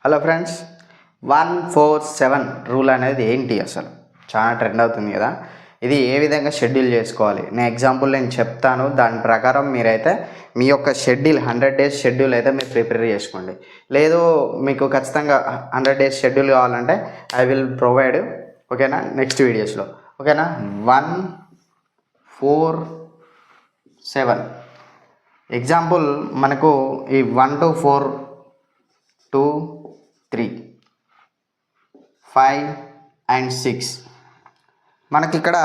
Hello friends, 147 rule అనేది ఏంటి? అసలు చాలా ట్రెండ్ అవుతుంది కదా. ఇది ఏ విధంగా షెడ్యూల్ చేసుకోవాలి? నేను చెప్తాను. దాని ప్రకారం మీరైతే మీ యొక్క షెడ్యూల్ 100 days షెడ్యూల్ అయితే మీరు ప్రిపేర్ చేసుకోండి. లేదు మీకు ఖచ్చితంగా 100 days షెడ్యూల్ కావాలంటే ఐ విల్ ప్రొవైడ్, ఓకేనా, నెక్స్ట్ వీడియోస్లో. ఓకేనా. 147 ఎగ్జాంపుల్ మనకు ఈ 1 to 4 2 3 5 and 6 మనకి ఇక్కడ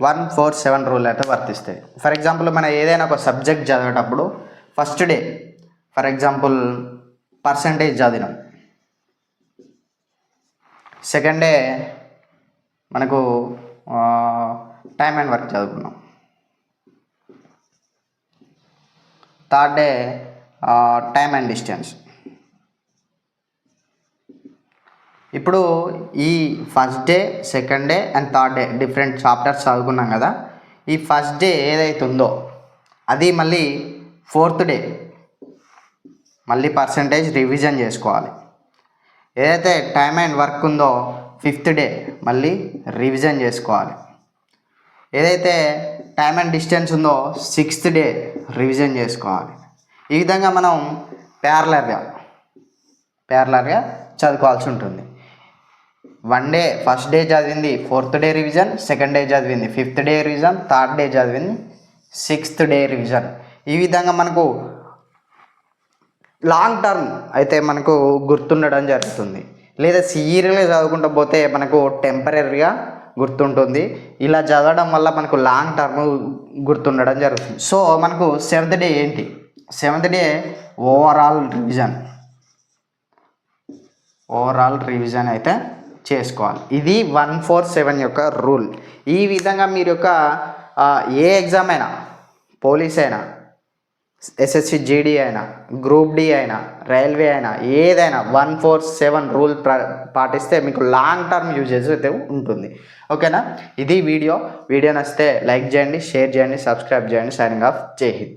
147 రూల్ అయితే వర్తిస్తాయి. ఫర్ ఎగ్జాంపుల్ మనం ఏదైనా ఒక సబ్జెక్ట్ చదివేటప్పుడు first day for example percentage చదివినాం, సెకండ్ డే మనకు టైమ్ అండ్ వర్క్ చదువుకున్నాం, third day time and distance. ఇప్పుడు ఈ first day, second day and third day different chapters చదువుకున్నాం కదా. ఈ ఫస్ట్ డే ఏదైతే ఉందో అది మళ్ళీ ఫోర్త్ డే మళ్ళీ పర్సంటేజ్ రివిజన్ చేసుకోవాలి. ఏదైతే టైమ్ అండ్ వర్క్ ఉందో ఫిఫ్త్ డే మళ్ళీ రివిజన్ చేసుకోవాలి. ఏదైతే టైమ్ అండ్ డిస్టెన్స్ ఉందో సిక్స్త్ డే రివిజన్ చేసుకోవాలి. ఈ విధంగా మనం ప్యారలర్గా చదువుకోవాల్సి ఉంటుంది. వన్ డే ఫస్ట్ డే చదివింది fourth day revision, second day చదివింది fifth day revision, third day చదివింది సిక్స్త్ డే రివిజన్. ఈ విధంగా మనకు లాంగ్ టర్మ్ అయితే మనకు గుర్తుండడం జరుగుతుంది. లేదా సీరియల్గా చదువుకుంటూ పోతే మనకు టెంపరీగా గుర్తుంటుంది. ఇలా చదవడం వల్ల మనకు లాంగ్ టర్మ్ గుర్తుండడం జరుగుతుంది. సో మనకు సెవెంత్ డే ఏంటి? సెవెంత్ డే ఓవరాల్ రివిజన్ అయితే చేసుకోవాలి. ఇది 147 యొక్క రూల్. ఈ విధంగా మీరు యొక్క ఏ ఎగ్జామ్ అయినా, పోలీస్ అయినా, ఎస్ఎస్సి జీడీ అయినా, గ్రూప్ డి అయినా, రైల్వే అయినా, ఏదైనా 147 రూల్ పాటిస్తే మీకు లాంగ్ టర్మ్ యూజెస్ అయితే ఉంటుంది. ఓకేనా. ఇది వీడియో నచ్చితే లైక్ చేయండి, షేర్ చేయండి, సబ్స్క్రైబ్ చేయండి. Signing off. జై హింద్.